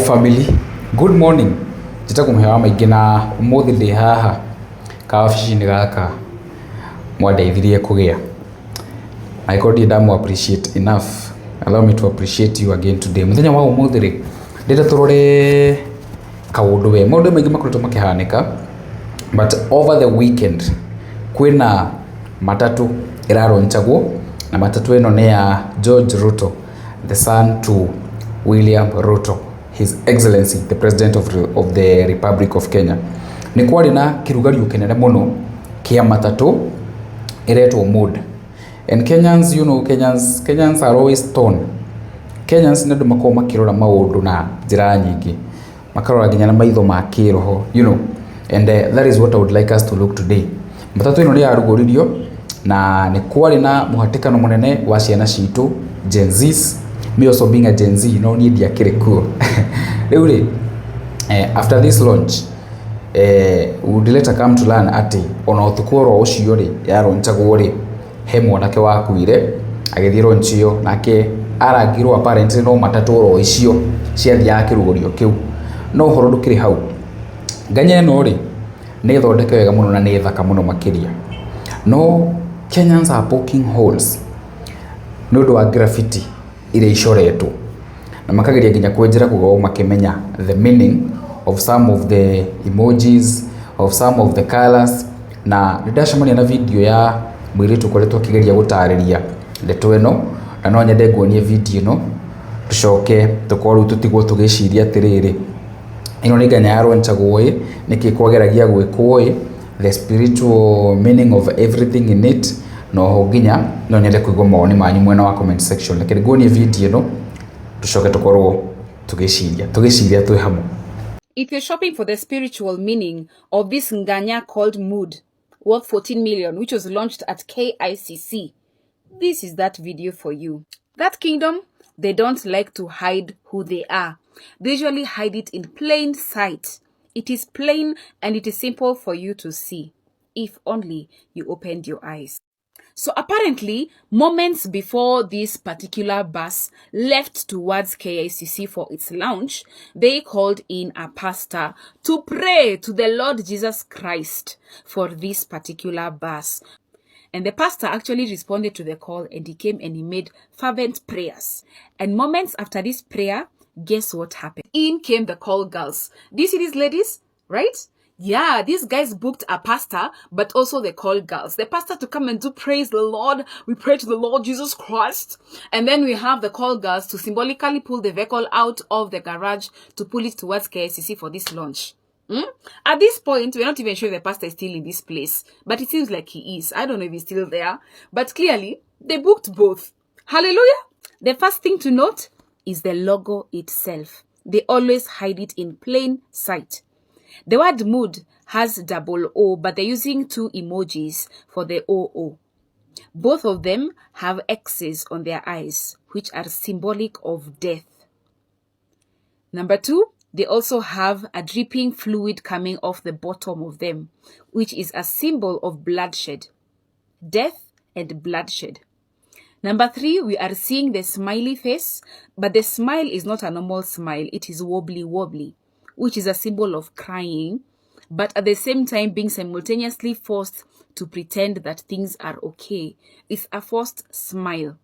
family, good morning. Njĩta kũmũhewa maingĩ na ũmũthĩ ndĩ haha kawabici-inĩ gaka mwandeithirie kũgĩa. I couldn't appreciate enough. Allow me to appreciate you again today. Mũthenya wa ũmũthĩ rĩ, ndĩrenda tũrore kaũndũ we. Maũndũ maingĩ makoretwo makĩhanĩka, but over the weekend kwĩna matatũ ĩraronchagwo, na matatũ ĩno nĩ ya George Ruto, the son to William Ruto, His Excellency, the President of the Republic of Kenya. Nĩ kwarĩ na kĩrugario kĩnene mũno kĩa matatũ ĩretwo mood. And Kenyans, you know, Kenyans are always torn. Kenyans nĩ andũ makoragwo makĩrora maũndũ na njĩra nyingĩ. Makarora nginya na maitho ma kĩroho, you know. And that is what I would like us to look today. Matatũ ĩno nĩ yarugũririo na nĩ kwarĩ na mũhatĩkano mũnene wa ciana citũ, Gen Zs. Me also being a Gen Z, no need ndiakĩrĩ kuo. Rĩu rĩ, after this launch, would later come to learn atĩ ona ũtukũ oro ũcio rĩ yaronchagwo rĩ, he mwanake wakuire agĩthiĩ launch ĩyo, nake arangirwo apparently no matatũ oro icio ciathiaga kĩrugũrio kĩu. No ũhoro ndũkĩrĩ hau. Nganya ĩno rĩ nĩ thondeke wega mũno na nĩ thaka mũno makĩria. No Kenyans are poking holes nĩ ũndũ wa graffiti iria icoretwo, na makageria nginya kwenjera kũgao makĩmenya the meaning of some of the emojis, of some of the colors. Na nĩndacemania na video ya mũirĩtu ũkoretwo akĩgeria gũtarĩria ndeto ĩno, na no nyende nguonie video ĩno tũcoke tũkorwo rĩu tũtigwo tũgĩciria atĩrĩrĩ, ĩno nĩ nganya yaronchagwo ĩ, nĩkĩ kwageragia gwĩkwo ĩ, the spiritual meaning of everything in it. No nginya no nyende kũigua maoni manyu mwena wa comment section. Lakini nguonie video ĩno tũcoke tũkorwo tũgĩciria twĩ hamwe. If you're shopping for the spiritual meaning of this nganya called mood, worth 14 million, which was launched at KICC, this is that video for you. That kingdom, they don't like to hide who they are. They usually hide it in plain sight. It is plain and it is simple for you to see, if only you opened your eyes. So apparently, moments before this particular bus left towards KICC for its launch, they called in a pastor to pray to the Lord Jesus Christ for this particular bus. And the pastor actually responded to the call, and he came and he made fervent prayers. And moments after this prayer, guess what happened? In came the call girls. Do you see these ladies, right? Yeah, these guys booked a pastor, but also the call girls. The pastor to come and do praise the Lord. We pray to the Lord Jesus Christ. And then we have the call girls to symbolically pull the vehicle out of the garage to pull it towards KICC for this launch. At this point, we're not even sure if the pastor is still in this place, but it seems like he is. I don't know if he's still there, but clearly they booked both. Hallelujah. The first thing to note is the logo itself. They always hide it in plain sight. The word mood has double O, but they're using two emojis for the OO. Both of them have X's on their eyes, which are symbolic of death. Number two, they also have a dripping fluid coming off the bottom of them, which is a symbol of bloodshed, death and bloodshed. Number three, we are seeing the smiley face, but the smile is not a normal smile. It is wobbly, which is a symbol of crying, but at the same time being simultaneously forced to pretend that things are okay. It's a forced smile,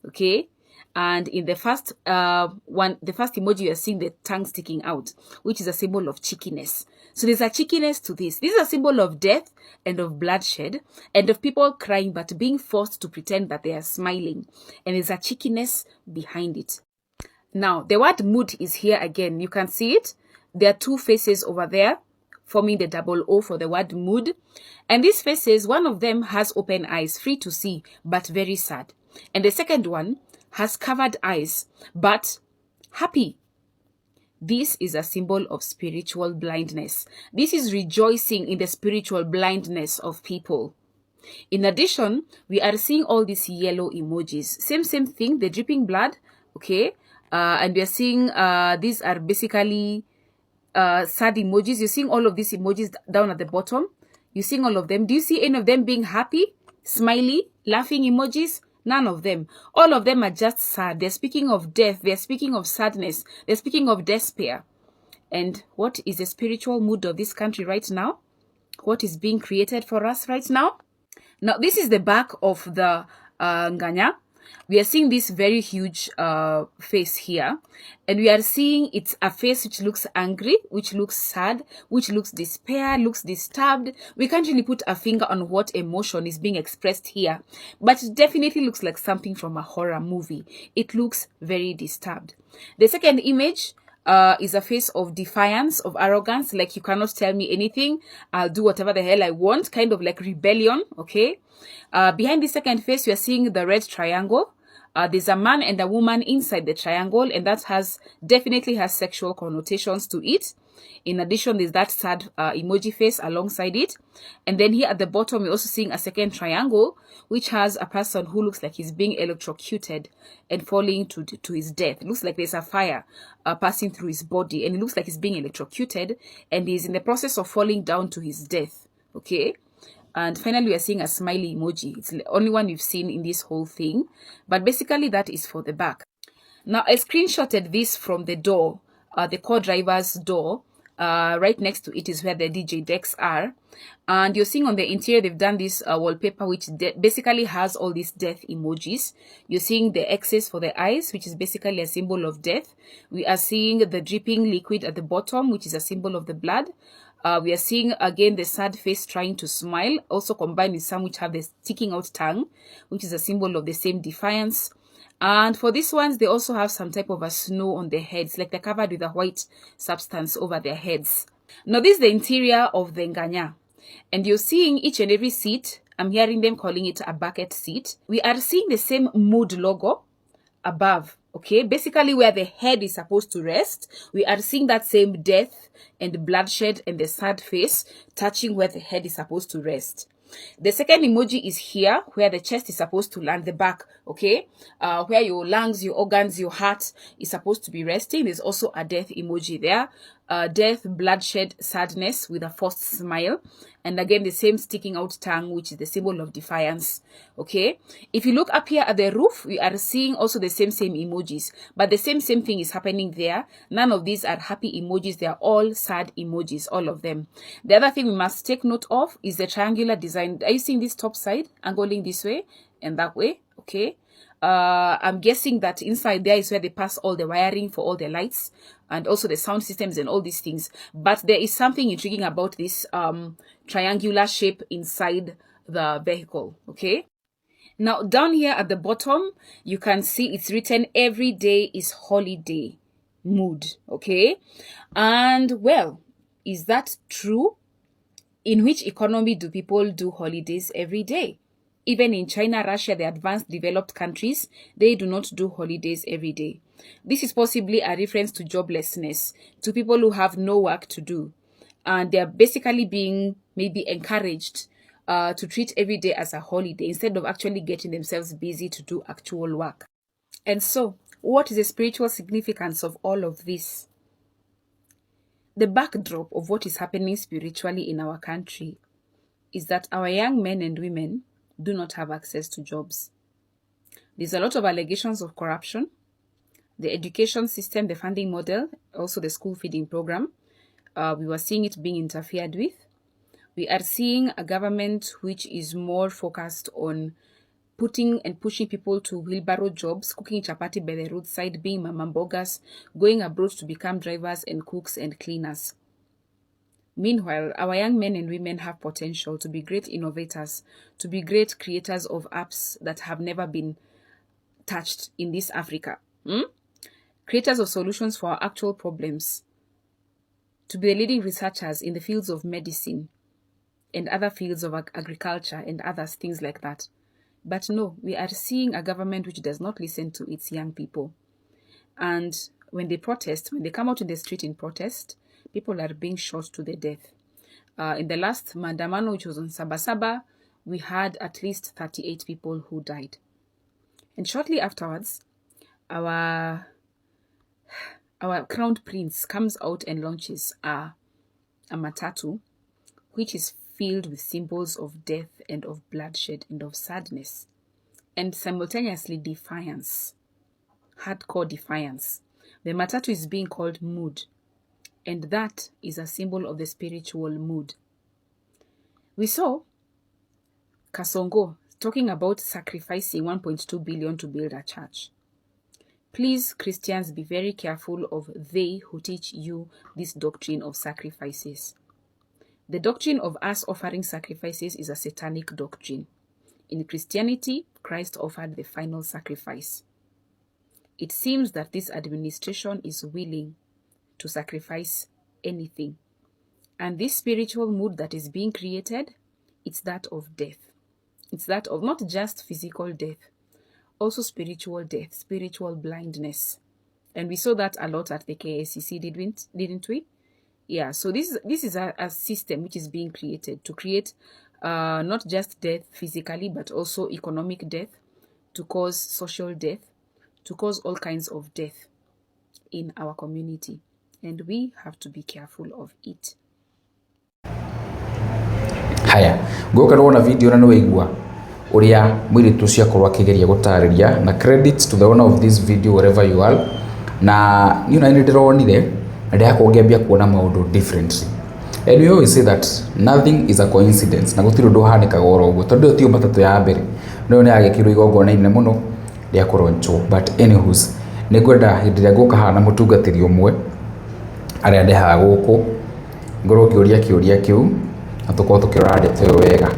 okay? And in the first the first emoji, you are seeing the tongue sticking out, which is a symbol of cheekiness. So there's a cheekiness to this. This is a symbol of death and of bloodshed and of people crying, but being forced to pretend that they are smiling. And there's a cheekiness behind it. Now, the word mood is here again. You can see it. There are two faces over there, forming the double O for the word mood. And these faces, one of them has open eyes, free to see, but very sad. And the second one has covered eyes, but happy. This is a symbol of spiritual blindness. This is rejoicing in the spiritual blindness of people. In addition, we are seeing all these yellow emojis. Same thing, the dripping blood, okay? And we are seeing these are basically sad emojis. You're seeing all of these emojis down at the bottom. You're seeing all of them. Do you see any of them being happy, smiley, laughing emojis? None of them. All of them are just sad. They're speaking of death. They're speaking of sadness. They're speaking of despair. And what is the spiritual mood of this country right now? What is being created for us right now? Now, this is the back of the nganya. We are seeing this very huge face here, and we are seeing it's a face which looks angry, which looks sad, which looks despair, looks disturbed. We can't really put a finger on what emotion is being expressed here, but it definitely looks like something from a horror movie. It looks very disturbed. The second image is a face of defiance, of arrogance, like you cannot tell me anything, I'll do whatever the hell I want, kind of like rebellion, okay? Behind the second face, we are seeing the red triangle. There's a man and a woman inside the triangle, and that definitely has sexual connotations to it. In addition, there's that sad emoji face alongside it. And then here at the bottom, we're also seeing a second triangle, which has a person who looks like he's being electrocuted and falling to his death. It looks like there's a fire passing through his body, and it looks like he's being electrocuted, and he's in the process of falling down to his death, okay? And finally, we are seeing a smiley emoji. It's the only one we've seen in this whole thing. But basically, that is for the back. Now, I screenshotted this from the door, the co-driver's door. Right next to it is where the DJ decks are. And you're seeing on the interior, they've done this wallpaper, which basically has all these death emojis. You're seeing the X's for the eyes, which is basically a symbol of death. We are seeing the dripping liquid at the bottom, which is a symbol of the blood. We are seeing again the sad face trying to smile, also combined with some which have the sticking out tongue, which is a symbol of the same defiance. And for these ones, they also have some type of a snow on their heads, like they're covered with a white substance over their heads. Now, this is the interior of the nganya. And you're seeing each and every seat. I'm hearing them calling it a bucket seat. We are seeing the same mood logo above, okay? Basically, where the head is supposed to rest, we are seeing that same death and bloodshed and the sad face touching where the head is supposed to rest. The second emoji is here, where the chest is supposed to land, the back, okay? Where your lungs, your organs, your heart is supposed to be resting. There's also a death emoji there. Death, bloodshed, sadness with a forced smile. And again, the same sticking out tongue, which is the symbol of defiance, okay? If you look up here at the roof, we are seeing also the same emojis. But the same thing is happening there. None of these are happy emojis. They are all sad emojis, all of them. The other thing we must take note of is the triangular design. Are you seeing this top side angling this way and that way? Okay. I'm guessing that inside there is where they pass all the wiring for all the lights and also the sound systems and all these things. But there is something intriguing about this triangular shape inside the vehicle, okay? Now, down here at the bottom, you can see it's written, every day is holiday mood, okay? And, well, is that true? In which economy do people do holidays every day? Even in China, Russia, the advanced developed countries, they do not do holidays every day. This is possibly a reference to joblessness, to people who have no work to do. And they're basically being maybe encouraged to treat every day as a holiday instead of actually getting themselves busy to do actual work. And so, what is the spiritual significance of all of this? The backdrop of what is happening spiritually in our country is that our young men and women do not have access to jobs. There's a lot of allegations of corruption. The education system, the funding model, also the school feeding program, we were seeing it being interfered with. We are seeing a government which is more focused on putting and pushing people to wheelbarrow jobs, cooking chapati by the roadside, being mamambogas, going abroad to become drivers and cooks and cleaners. Meanwhile, our young men and women have potential to be great innovators, to be great creators of apps that have never been touched in this Africa. Creators of solutions for our actual problems, to be the leading researchers in the fields of medicine and other fields of agriculture and other things like that. But no, we are seeing a government which does not listen to its young people. And when they protest, when they come out in the street in protest, people are being shot to the death. In the last Mandamano, which was on Sabasaba, we had at least 38 people who died. And shortly afterwards, our crown prince comes out and launches a matatu, which is filled with symbols of death and of bloodshed and of sadness. and simultaneously defiance. Hardcore defiance. The matatu is being called mood, and that is a symbol of the spiritual mood. We saw Kasongo talking about sacrificing 1.2 billion to build a church. Please, Christians, be very careful of they who teach you this doctrine of sacrifices. The doctrine of us offering sacrifices is a satanic doctrine. In Christianity, Christ offered the final sacrifice. It seems that this administration is willing to sacrifice anything. And this spiritual mood that is being created, it's that of death. It's that of not just physical death, also spiritual death, spiritual blindness. And we saw that a lot at the KICC, didn't we? Yeah, so this is a system which is being created to create not just death physically, but also economic death, to cause social death, to cause all kinds of death in our community. And we have to be careful of it. Haya, ngoka rona video na no igua uria mwiritu cia korwa kigeria gutariria na credit to the owner of this video wherever you are. Na ni ndironire na ndiakongebia kuona maundu differently. And we always say that nothing is a coincidence. Na gutiri undu hanikaga oro uguo tondu tio matatu ya mbere no ni agekirwo igongona ine muno ria kuroncho. But anyways, ni ngwenda hindi ria nguka hana mutungatiri umwe aria ndehaga guku ngoro kiuria kiu na tukorwo tukirora ndeto iyo wega.